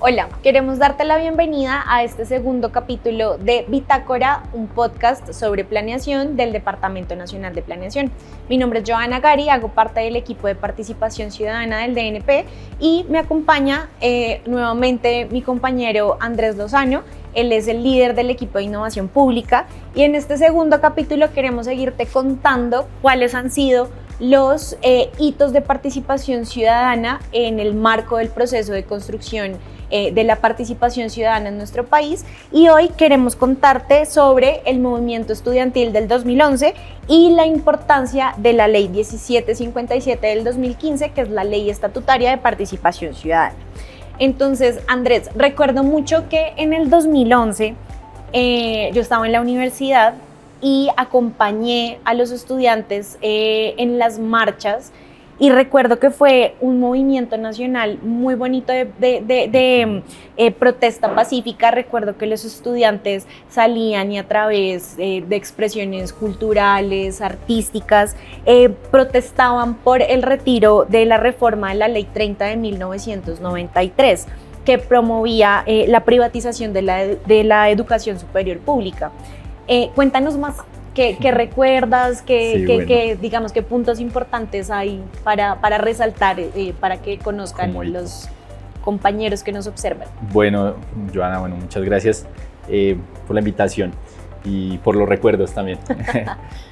Hola, queremos darte la bienvenida a este segundo capítulo de Bitácora, un podcast sobre planeación del Departamento Nacional de Planeación. Mi nombre es Johanna Gari, hago parte del equipo de participación ciudadana del DNP y me acompaña nuevamente mi compañero Andrés Lozano. Él es el líder del equipo de innovación pública y en este segundo capítulo queremos seguirte contando cuáles han sido los hitos de participación ciudadana en el marco del proceso de construcción de la participación ciudadana en nuestro país, y hoy queremos contarte sobre el movimiento estudiantil del 2011 y la importancia de la ley 1757 del 2015, que es la ley estatutaria de participación ciudadana. Entonces, Andrés, recuerdo mucho que en el 2011 yo estaba en la universidad y acompañé a los estudiantes en las marchas, y recuerdo que fue un movimiento nacional muy bonito de protesta pacífica. Recuerdo que los estudiantes salían y a través de expresiones culturales, artísticas, protestaban por el retiro de la reforma de la Ley 30 de 1993, que promovía la privatización de la educación superior pública. Cuéntanos más. ¿Qué recuerdas? Digamos, qué puntos importantes hay para resaltar, para que conozcan los compañeros que nos observan? Bueno, Johanna, muchas gracias por la invitación y por los recuerdos también.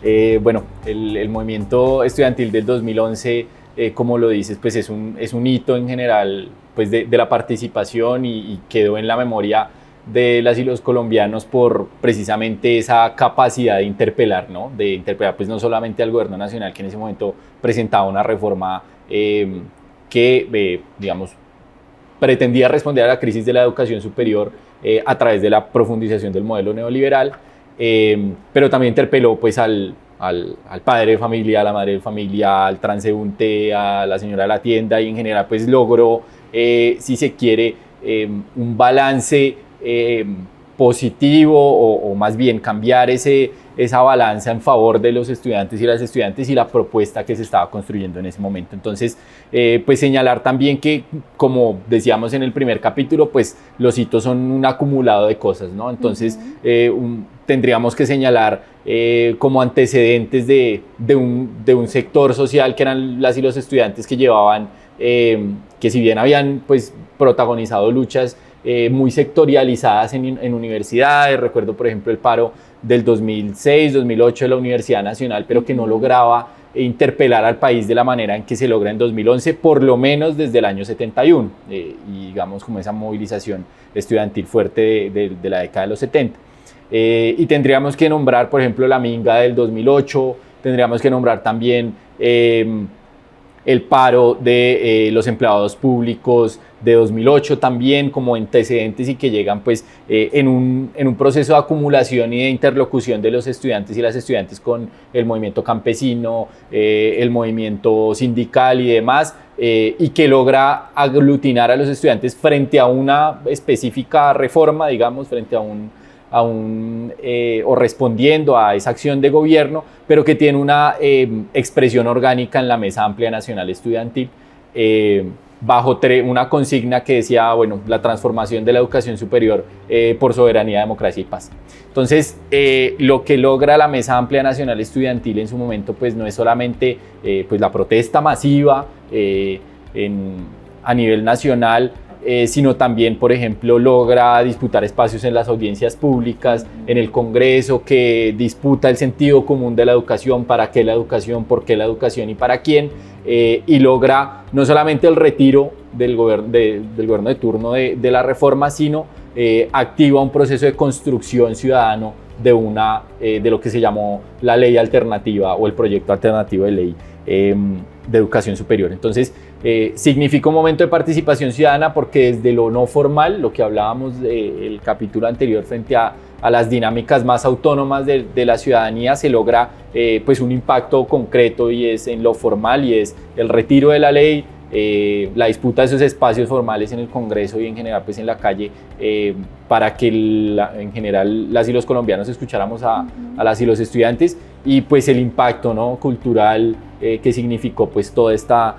El movimiento estudiantil del 2011, como lo dices, pues es un hito en general, pues de la participación, y quedó en la memoria de las y los colombianos por precisamente esa capacidad de interpelar, ¿no? De interpelar pues no solamente al gobierno nacional, que en ese momento presentaba una reforma que digamos pretendía responder a la crisis de la educación superior a través de la profundización del modelo neoliberal, pero también interpeló pues al padre de familia, a la madre de familia, al transeúnte, a la señora de la tienda, y en general pues logró, si se quiere, un balance positivo, o más bien cambiar esa balanza en favor de los estudiantes y las estudiantes y la propuesta que se estaba construyendo en ese momento. Entonces, pues señalar también que, como decíamos en el primer capítulo, pues los hitos son un acumulado de cosas, ¿no? Entonces, tendríamos que señalar como antecedentes de un sector social que eran las y los estudiantes que llevaban, que si bien habían pues protagonizado luchas muy sectorializadas en universidades. Recuerdo, por ejemplo, el paro del 2006-2008 de la Universidad Nacional, pero que no lograba interpelar al país de la manera en que se logra en 2011, por lo menos desde el año 71, y digamos como esa movilización estudiantil fuerte de la década de los 70. Y tendríamos que nombrar, por ejemplo, la Minga del 2008, tendríamos que nombrar también el paro de los empleados públicos de 2008 también como antecedentes, y que llegan pues en un proceso de acumulación y de interlocución de los estudiantes y las estudiantes con el movimiento campesino, el movimiento sindical y demás, y que logra aglutinar a los estudiantes frente a una específica reforma, digamos, frente o respondiendo a esa acción de gobierno, pero que tiene una expresión orgánica en la Mesa Amplia Nacional Estudiantil, bajo una consigna que decía, la transformación de la educación superior por soberanía, democracia y paz. Entonces, lo que logra la Mesa Amplia Nacional Estudiantil en su momento, pues no es solamente pues la protesta masiva a nivel nacional, sino también, por ejemplo, logra disputar espacios en las audiencias públicas, en el Congreso, que disputa el sentido común de la educación, para qué la educación, por qué la educación y para quién, y logra no solamente el retiro del gobierno de turno de la reforma, sino activa un proceso de construcción ciudadano de lo que se llamó la ley alternativa o el proyecto alternativo de ley de educación superior. Entonces, significa un momento de participación ciudadana, porque desde lo no formal, lo que hablábamos del capítulo anterior, frente a las dinámicas más autónomas de la ciudadanía, se logra pues un impacto concreto, y es en lo formal, y es el retiro de la ley, la disputa de esos espacios formales en el Congreso y en general pues en la calle, para que en general las y los colombianos escucháramos a las y los estudiantes, y pues el impacto, ¿no?, cultural que significó pues toda esta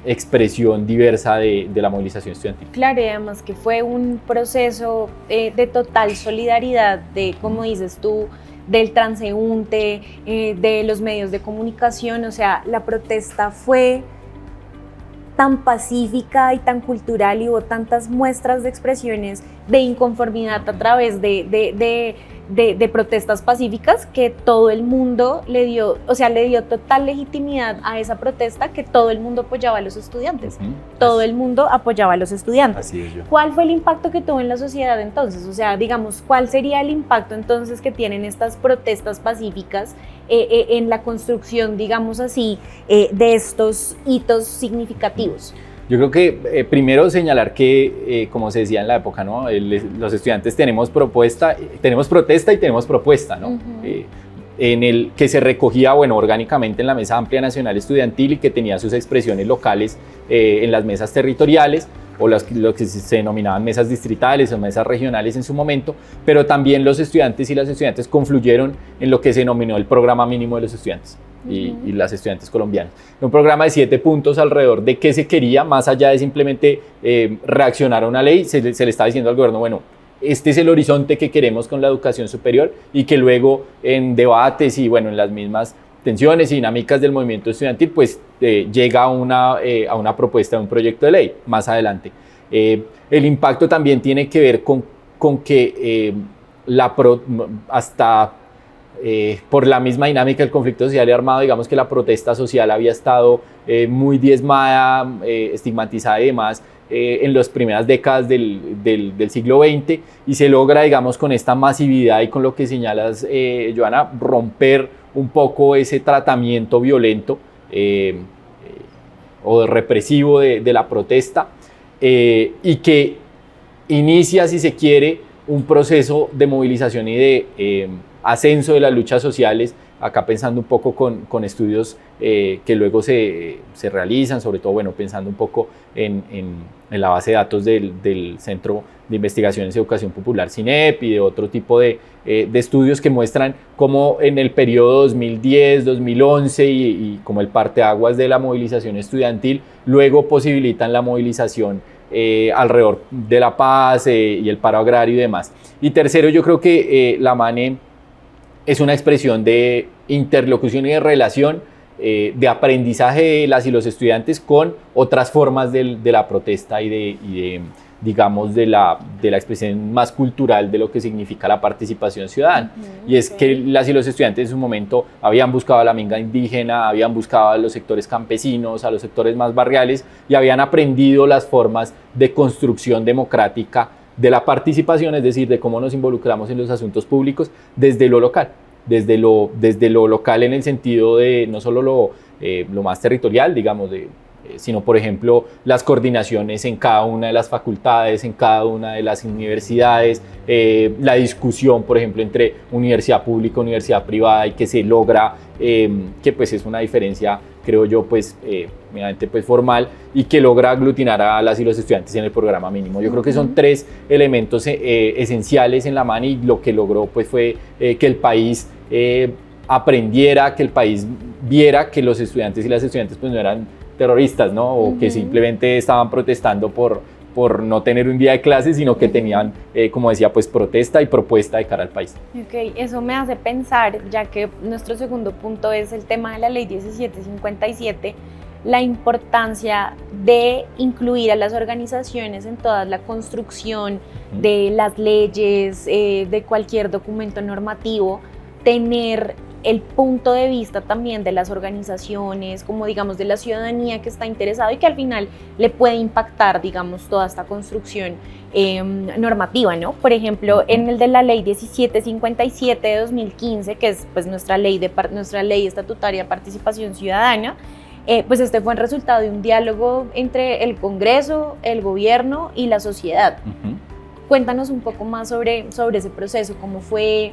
expresión diversa de la movilización estudiantil. Claro, y además que fue un proceso de total solidaridad, de, como dices tú, del transeúnte, de los medios de comunicación. O sea, la protesta fue tan pacífica y tan cultural y hubo tantas muestras de expresiones de inconformidad a través de protestas pacíficas que todo el mundo le dio total legitimidad a esa protesta, que todo el mundo apoyaba a los estudiantes. Todo el mundo apoyaba a los estudiantes. Así es. ¿Cuál fue el impacto que tuvo en la sociedad entonces? O sea, digamos, ¿cuál sería el impacto entonces que tienen estas protestas pacíficas en la construcción, digamos así, de estos hitos significativos? Yo creo que primero señalar que, como se decía en la época, ¿no?, los estudiantes tenemos protesta y tenemos propuesta, ¿no? En el que se recogía, bueno, orgánicamente en la Mesa Amplia Nacional Estudiantil y que tenía sus expresiones locales en las mesas territoriales, o lo que se denominaban mesas distritales o mesas regionales en su momento, pero también los estudiantes y las estudiantes confluyeron en lo que se denominó el programa mínimo de los estudiantes y las estudiantes colombianas. Un programa de 7 puntos alrededor de qué se quería, más allá de simplemente reaccionar a una ley. Se le estaba diciendo al gobierno, bueno, este es el horizonte que queremos con la educación superior, y que luego en debates y bueno, en las mismas tensiones y dinámicas del movimiento estudiantil, pues llega a una propuesta de un proyecto de ley más adelante. El impacto también tiene que ver con que por la misma dinámica del conflicto social y armado, digamos que la protesta social había estado muy diezmada, estigmatizada y demás en las primeras décadas del siglo XX, y se logra, digamos, con esta masividad y con lo que señalas, Joana, romper un poco ese tratamiento violento o represivo de la protesta, y que inicia, si se quiere, un proceso de movilización y de ascenso de las luchas sociales, acá pensando un poco con estudios que luego se realizan, sobre todo, bueno, pensando un poco en la base de datos del Centro de Investigaciones de Educación Popular, CINEP, y de otro tipo de estudios que muestran cómo en el periodo 2010, 2011 y como el parteaguas de la movilización estudiantil, luego posibilitan la movilización alrededor de la paz y el paro agrario y demás. Y tercero, yo creo que la MANE es una expresión de interlocución y de relación, de aprendizaje de las y los estudiantes con otras formas de la protesta y de digamos, de la expresión más cultural de lo que significa la participación ciudadana. Y es que las y los estudiantes en su momento habían buscado a la minga indígena, habían buscado a los sectores campesinos, a los sectores más barriales, y habían aprendido las formas de construcción democrática de la participación, es decir, de cómo nos involucramos en los asuntos públicos desde lo local, desde lo local en el sentido de no solo lo más territorial, digamos, sino, por ejemplo, las coordinaciones en cada una de las facultades, en cada una de las universidades, la discusión, por ejemplo, entre universidad pública, universidad privada, y que se logra, que pues es una diferencia, creo yo, pues medianamente pues formal, y que logra aglutinar a las y los estudiantes en el programa mínimo. Yo creo que son 3 elementos esenciales en la MANE, y lo que logró pues fue que el país aprendiera, que el país viera que los estudiantes y las estudiantes pues no eran terroristas, ¿no? O que simplemente estaban protestando por no tener un día de clases, sino que tenían, como decía, pues protesta y propuesta de cara al país. Ok, eso me hace pensar, ya que nuestro segundo punto es el tema de la ley 1757, la importancia de incluir a las organizaciones en toda la construcción de las leyes, de cualquier documento normativo, tener el punto de vista también de las organizaciones, como digamos de la ciudadanía que está interesado y que al final le puede impactar, digamos, toda esta construcción normativa, ¿no? Por ejemplo, en el de la ley 1757 de 2015, que es pues nuestra ley estatutaria de participación ciudadana, pues este fue el resultado de un diálogo entre el Congreso, el gobierno y la sociedad. Cuéntanos un poco más sobre ese proceso, cómo fue,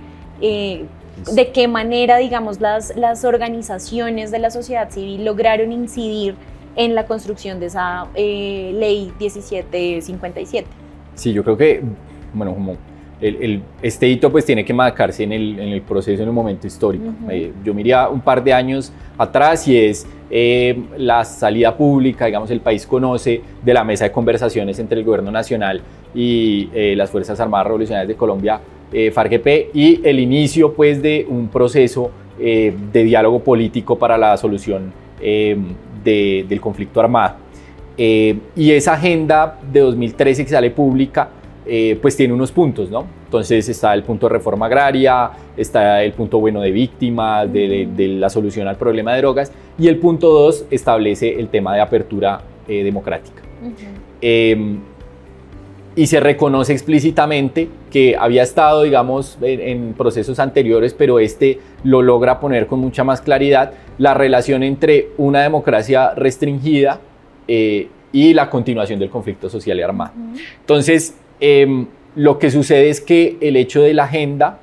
de qué manera, digamos, las organizaciones de la sociedad civil lograron incidir en la construcción de esa ley 1757. Sí, yo creo que, bueno, como este hito pues tiene que marcarse en el proceso, en el momento histórico. Yo miraría un par de años atrás y es la salida pública, digamos, el país conoce de la mesa de conversaciones entre el gobierno nacional y las Fuerzas Armadas Revolucionarias de Colombia, FARC-EP, y el inicio pues de un proceso de diálogo político para la solución del conflicto armado. Y esa agenda de 2013 que sale pública pues tiene unos puntos, ¿no? Entonces está el punto de reforma agraria, está el punto bueno de víctimas, de la solución al problema de drogas, y el punto 2 establece el tema de apertura democrática. Y se reconoce explícitamente que había estado, digamos, en procesos anteriores, pero este lo logra poner con mucha más claridad la relación entre una democracia restringida y la continuación del conflicto social y armado. Entonces, lo que sucede es que el hecho de la agenda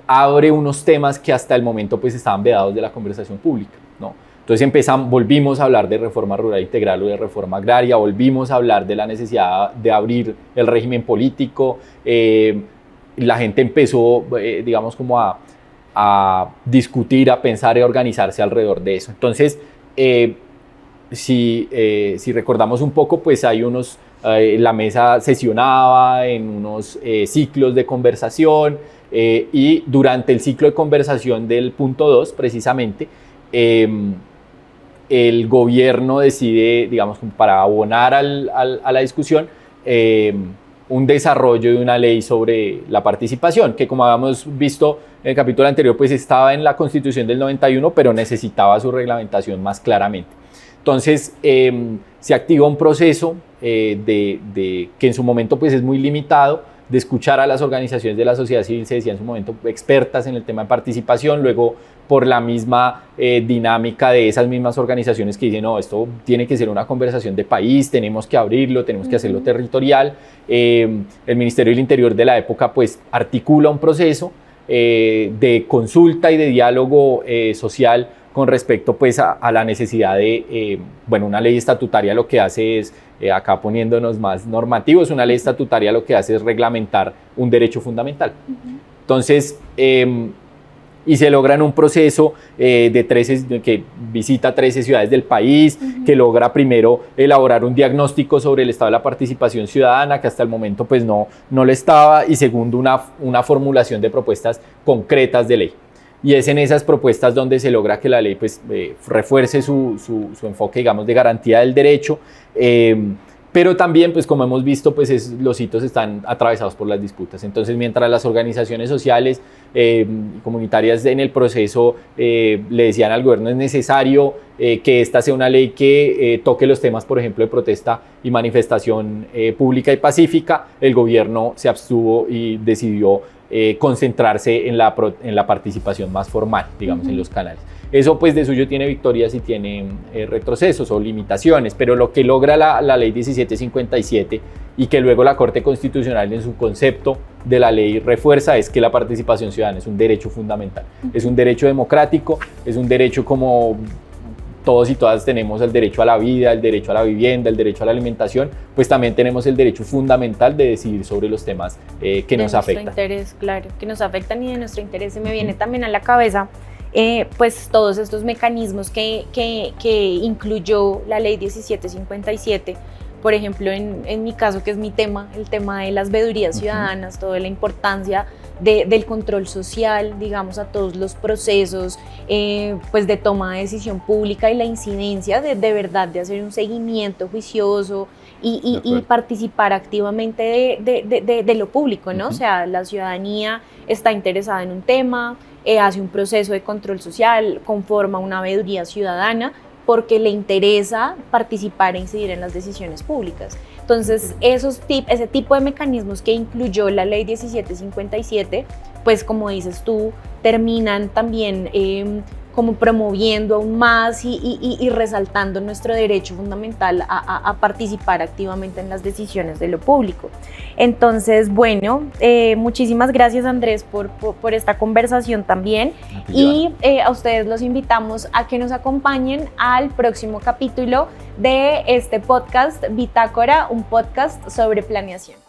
abre unos temas que hasta el momento pues estaban vedados de la conversación pública, ¿no? Entonces volvimos a hablar de reforma rural integral o de reforma agraria, volvimos a hablar de la necesidad de abrir el régimen político, la gente empezó, digamos, como a discutir, a pensar y a organizarse alrededor de eso. Entonces, si recordamos un poco, pues hay la mesa sesionaba en unos ciclos de conversación y durante el ciclo de conversación del punto 2, precisamente, el gobierno decide, digamos, para abonar a la discusión, un desarrollo de una ley sobre la participación, que como habíamos visto en el capítulo anterior, pues estaba en la Constitución del 91, pero necesitaba su reglamentación más claramente. Entonces, se activa un proceso que en su momento pues, es muy limitado, de escuchar a las organizaciones de la sociedad civil, se decía en su momento expertas en el tema de participación, luego por la misma dinámica de esas mismas organizaciones que dicen, no, esto tiene que ser una conversación de país, tenemos que abrirlo, tenemos que hacerlo territorial. El Ministerio del Interior de la época pues articula un proceso de consulta y de diálogo social con respecto pues a la necesidad de, una ley estatutaria lo que hace es, acá poniéndonos más normativos, una ley estatutaria lo que hace es reglamentar un derecho fundamental. Entonces, y se logra en un proceso que visita 13 ciudades del país, que logra primero elaborar un diagnóstico sobre el estado de la participación ciudadana, que hasta el momento pues no lo estaba, y segundo, una formulación de propuestas concretas de ley. Y es en esas propuestas donde se logra que la ley pues, refuerce su enfoque, digamos, de garantía del derecho, pero también, pues, como hemos visto, pues, los hitos están atravesados por las disputas. Entonces, mientras las organizaciones sociales comunitarias en el proceso le decían al gobierno es necesario que esta sea una ley que toque los temas, por ejemplo, de protesta y manifestación pública y pacífica, el gobierno se abstuvo y decidió concentrarse en la participación más formal, digamos, en los canales. Eso pues de suyo tiene victorias y tiene retrocesos o limitaciones, pero lo que logra la ley 1757 y que luego la Corte Constitucional en su concepto de la ley refuerza es que la participación ciudadana es un derecho fundamental, es un derecho democrático, es un derecho como todos y todas tenemos el derecho a la vida, el derecho a la vivienda, el derecho a la alimentación, pues también tenemos el derecho fundamental de decidir sobre los temas que nos afectan. De nuestro interés, claro, que nos afectan y de nuestro interés. Se me viene también a la cabeza pues todos estos mecanismos que incluyó la ley 1757, por ejemplo, en mi caso, que es mi tema, el tema de las veedurías ciudadanas, toda la importancia del control social, digamos, a todos los procesos pues de toma de decisión pública y la incidencia de verdad de hacer un seguimiento juicioso y participar activamente de lo público, ¿no? O sea, la ciudadanía está interesada en un tema, hace un proceso de control social, conforma una veeduría ciudadana, porque le interesa participar e incidir en las decisiones públicas. Entonces, ese tipo de mecanismos que incluyó la ley 1757, pues como dices tú, terminan también como promoviendo aún más y resaltando nuestro derecho fundamental a participar activamente en las decisiones de lo público. Entonces, bueno, muchísimas gracias, Andrés, por esta conversación también, y a ustedes los invitamos a que nos acompañen al próximo capítulo de este podcast Bitácora, un podcast sobre planeación.